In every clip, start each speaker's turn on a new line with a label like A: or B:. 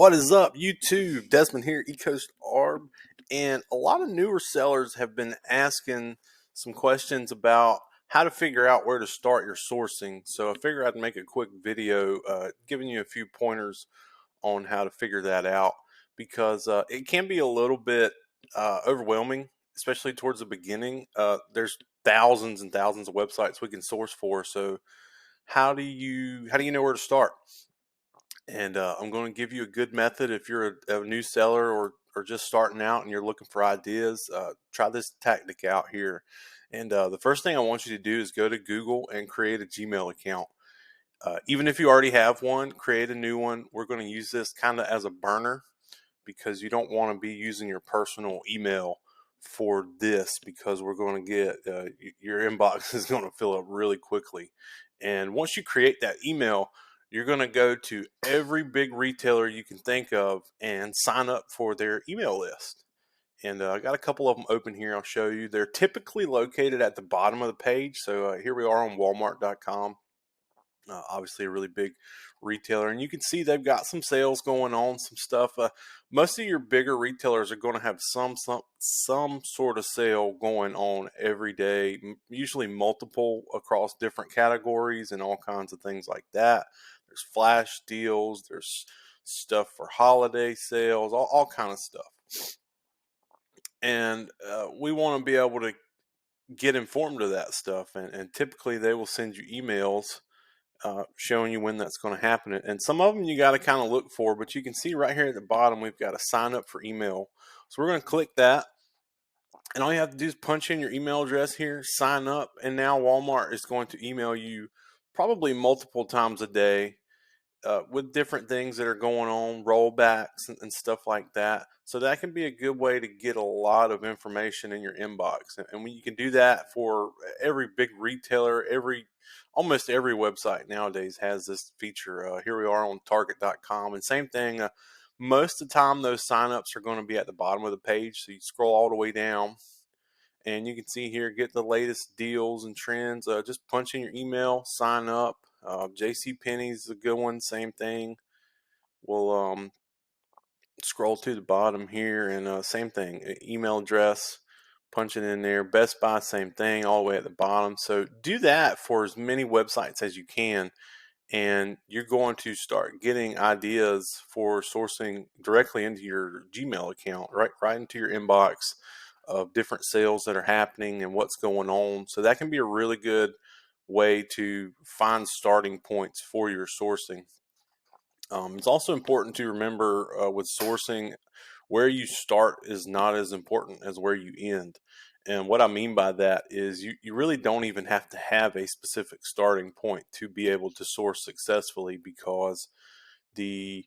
A: What is up, YouTube? Desmond here, Ecoast Arb, and a lot of newer sellers have been asking some questions about how to figure out where to start your sourcing. So I figured I'd make a quick video giving you a few pointers on how to figure that out because it can be a little bit overwhelming, especially towards the beginning. There's thousands and thousands of websites we can source for. So how do you know where to start? And I'm going to give you a good method if you're a new seller or just starting out and you're looking for ideas. Try this tactic out here. And the first thing I want you to do is go to Google and create a Gmail account. Even if you already have one, create a new one. We're going to use this kind of as a burner because you don't want to be using your personal email for this because we're going to get your inbox is going to fill up really quickly. And once you create that email, you're going to go to every big retailer you can think of and sign up for their email list. And I got a couple of them open here. I'll show you. They're typically located at the bottom of the page. So here we are on Walmart.com. Obviously a really big retailer, and you can see they've got some sales going on, some stuff. Most of your bigger retailers are going to have some sort of sale going on every day, usually multiple across different categories and all kinds of things like that. There's flash deals, there's stuff for holiday sales, all kind of stuff. And we want to be able to get informed of that stuff, and typically they will send you emails showing you when that's going to happen. And some of them you got to kind of look for, but you can see right here at the bottom, we've got to sign up for email. So we're going to click that. And all you have to do is punch in your email address here, sign up. And now Walmart is going to email you probably multiple times a day with different things that are going on, rollbacks and stuff like that. So that can be a good way to get a lot of information in your inbox. And when you can do that for every big retailer, almost every website nowadays has this feature. Here we are on Target.com, and same thing. Most of the time, those signups are going to be at the bottom of the page. So you scroll all the way down, and you can see here, get the latest deals and trends. Just punch in your email, sign up. JC Penney's a good one, same thing. We'll scroll to the bottom here, and same thing, email address, punch it in there. Best Buy, same thing, all the way at the bottom. So do that for as many websites as you can, and you're going to start getting ideas for sourcing directly into your Gmail account, right into your inbox of different sales that are happening and what's going on. So that can be a really good way to find starting points for your sourcing. It's also important to remember with sourcing, where you start is not as important as where you end. And what I mean by that is you really don't even have to have a specific starting point to be able to source successfully, because the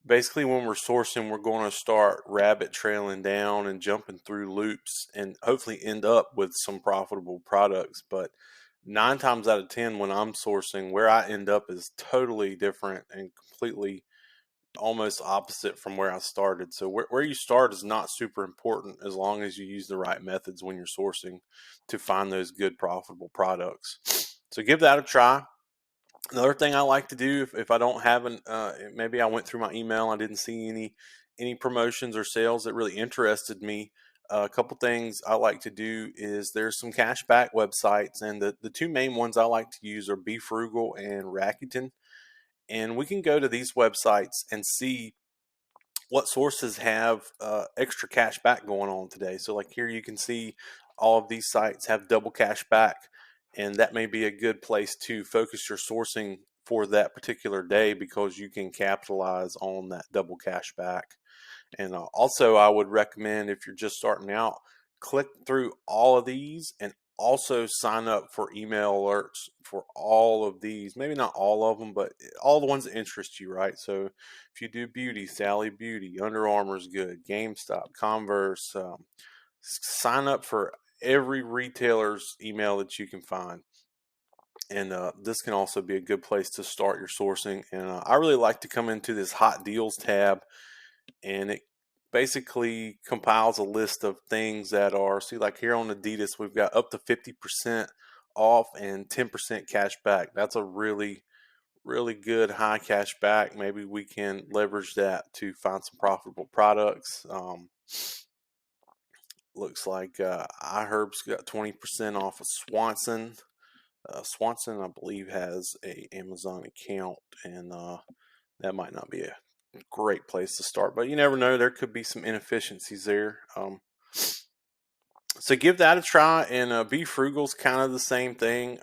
A: basically when we're sourcing, we're going to start rabbit trailing down and jumping through loops and hopefully end up with some profitable products. But 9 times out of 10, when I'm sourcing, where I end up is totally different and completely almost opposite from where I started. So where you start is not super important as long as you use the right methods when you're sourcing to find those good profitable products. So give that a try. Another thing I like to do if I don't have maybe I went through my email, I didn't see any promotions or sales that really interested me. A couple things I like to do is there's some cashback websites, and the two main ones I like to use are Be Frugal and Rakuten. And we can go to these websites and see what sources have extra cash back going on today. So like here you can see all of these sites have double cash back, and that may be a good place to focus your sourcing for that particular day because you can capitalize on that double cash back. And also I would recommend, if you're just starting out, click through all of these and also sign up for email alerts for all of these. Maybe not all of them, but all the ones that interest you, right? So if you do beauty, Sally Beauty, Under Armour's good, GameStop, Converse, sign up for every retailer's email that you can find. And this can also be a good place to start your sourcing. And I really like to come into this hot deals tab, and it basically compiles a list of things that are, see, like here on Adidas, we've got up to 50% off and 10% cash back. That's a really, really good high cash back. Maybe we can leverage that to find some profitable products. Looks like iHerb's got 20% off of Swanson. Swanson, I believe, has a Amazon account, and that might not be a great place to start, but you never know. There could be some inefficiencies there. So give that a try, and Be Frugal's kind of the same thing.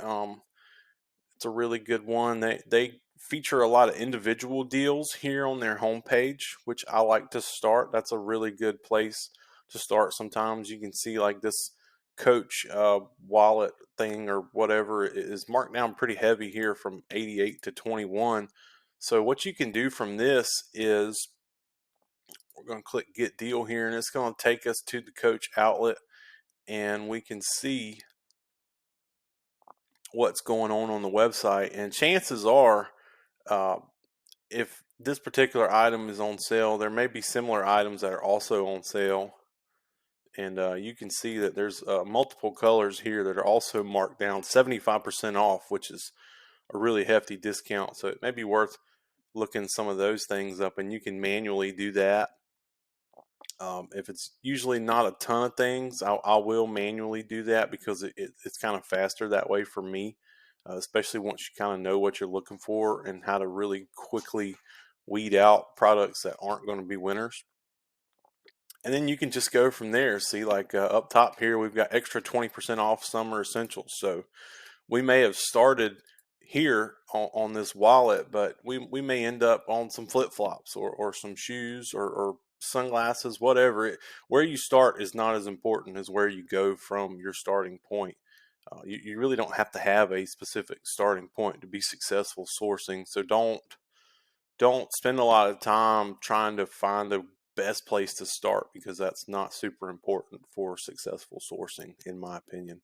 A: It's a really good one. They feature a lot of individual deals here on their homepage, which I like to start. That's a really good place to start. Sometimes you can see like this Coach wallet thing or whatever is marked down pretty heavy here from 88 to 21. So what you can do from this is we're going to click Get Deal here, and it's going to take us to the Coach outlet, and we can see what's going on the website. And chances are, uh, if this particular item is on sale, there may be similar items that are also on sale. And you can see that there's multiple colors here that are also marked down 75% off, which is a really hefty discount. So it may be worth looking some of those things up, and you can manually do that. If it's usually not a ton of things, I will manually do that because it's kind of faster that way for me, especially once you kind of know what you're looking for and how to really quickly weed out products that aren't going to be winners. And then you can just go from there. See, like up top here, we've got extra 20% off summer essentials. So we may have started here on this wallet, but we may end up on some flip-flops or some shoes or sunglasses, whatever. Where you start is not as important as where you go from your starting point. You really don't have to have a specific starting point to be successful sourcing. So don't spend a lot of time trying to find the best place to start, because that's not super important for successful sourcing, in my opinion.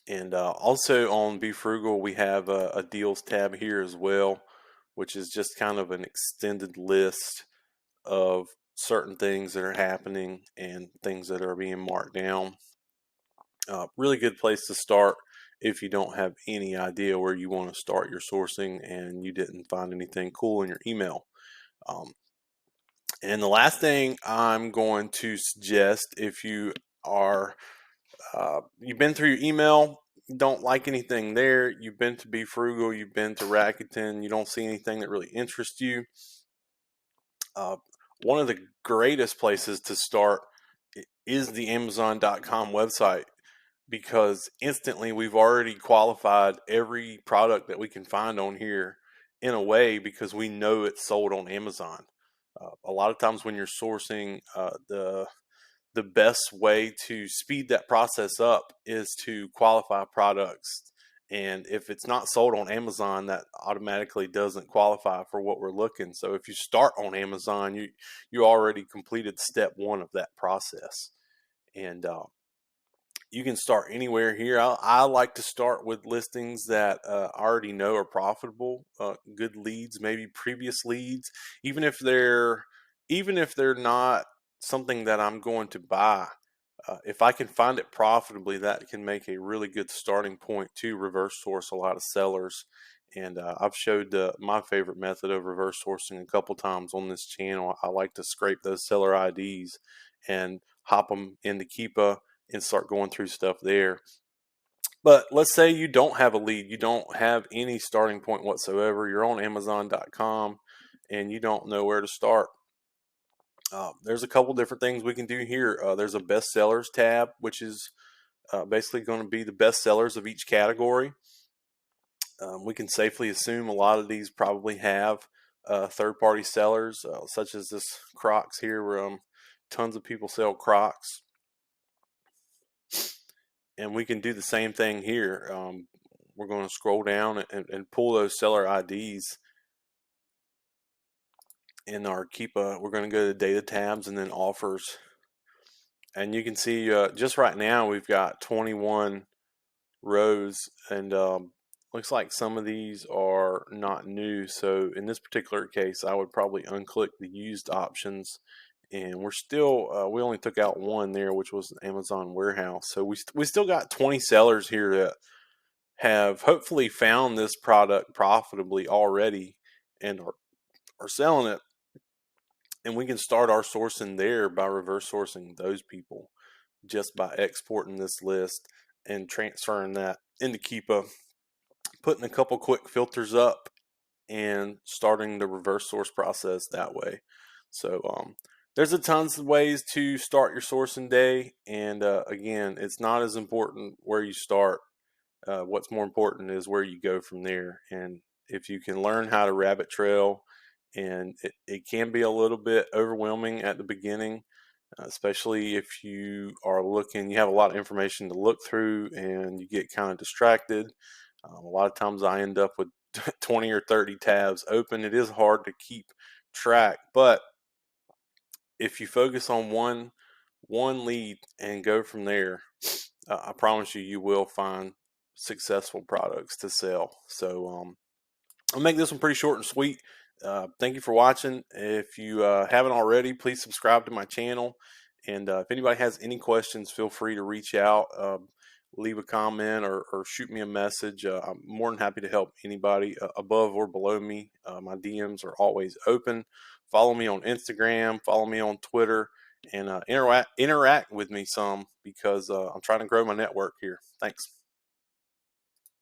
A: And also on Be Frugal, we have a deals tab here as well, which is just kind of an extended list of certain things that are happening and things that are being marked down. Really good place to start if you don't have any idea where you want to start your sourcing and you didn't find anything cool in your email. And the last thing I'm going to suggest, if you are you've been through your email, don't like anything there, you've been to Be Frugal, you've been to Rakuten, you don't see anything that really interests you, one of the greatest places to start is the Amazon.com website, because instantly we've already qualified every product that we can find on here in a way, because we know it's sold on Amazon. A lot of times when you're sourcing, the best way to speed that process up is to qualify products. And if it's not sold on Amazon, that automatically doesn't qualify for what we're looking. So if you start on Amazon, you already completed step one of that process. And you can start anywhere here. I like to start with listings that I already know are profitable, good leads, maybe previous leads, even if they're not something that I'm going to buy. If I can find it profitably, that can make a really good starting point to reverse source a lot of sellers. And I've showed my favorite method of reverse sourcing a couple times on this channel. I like to scrape those seller IDs and hop them into Keepa and start going through stuff there. But let's say you don't have a lead, you don't have any starting point whatsoever, you're on Amazon.com and you don't know where to start. There's a couple different things we can do here. There's a bestsellers tab, which is basically going to be the best sellers of each category. We can safely assume a lot of these probably have third-party sellers, such as this Crocs here, where tons of people sell Crocs. And we can do the same thing here. We're going to scroll down and pull those seller IDs in our Keepa. We're going to go to data tabs and then offers. And you can see just right now we've got 21 rows, and looks like some of these are not new. So in this particular case, I would probably unclick the used options, and we're still we only took out one there, which was an Amazon warehouse. So we still got 20 sellers here that have hopefully found this product profitably already and are selling it, and we can start our sourcing there by reverse sourcing those people just by exporting this list and transferring that into Keepa, putting a couple quick filters up, and starting the reverse source process that way. So there's a tons of ways to start your sourcing day, and again, it's not as important where you start. What's more important is where you go from there. And if you can learn how to rabbit trail, and it can be a little bit overwhelming at the beginning, especially if you are looking, you have a lot of information to look through and you get kind of distracted. A lot of times I end up with 20 or 30 tabs open. It is hard to keep track, but if you focus on one lead and go from there, I promise you, you will find successful products to sell. So I'll make this one pretty short and sweet. Thank you for watching. If you haven't already, please subscribe to my channel. And if anybody has any questions, feel free to reach out, leave a comment, or shoot me a message. I'm more than happy to help anybody above or below me. My DMs are always open. Follow me on Instagram, follow me on Twitter, and interact with me some, because I'm trying to grow my network here. Thanks.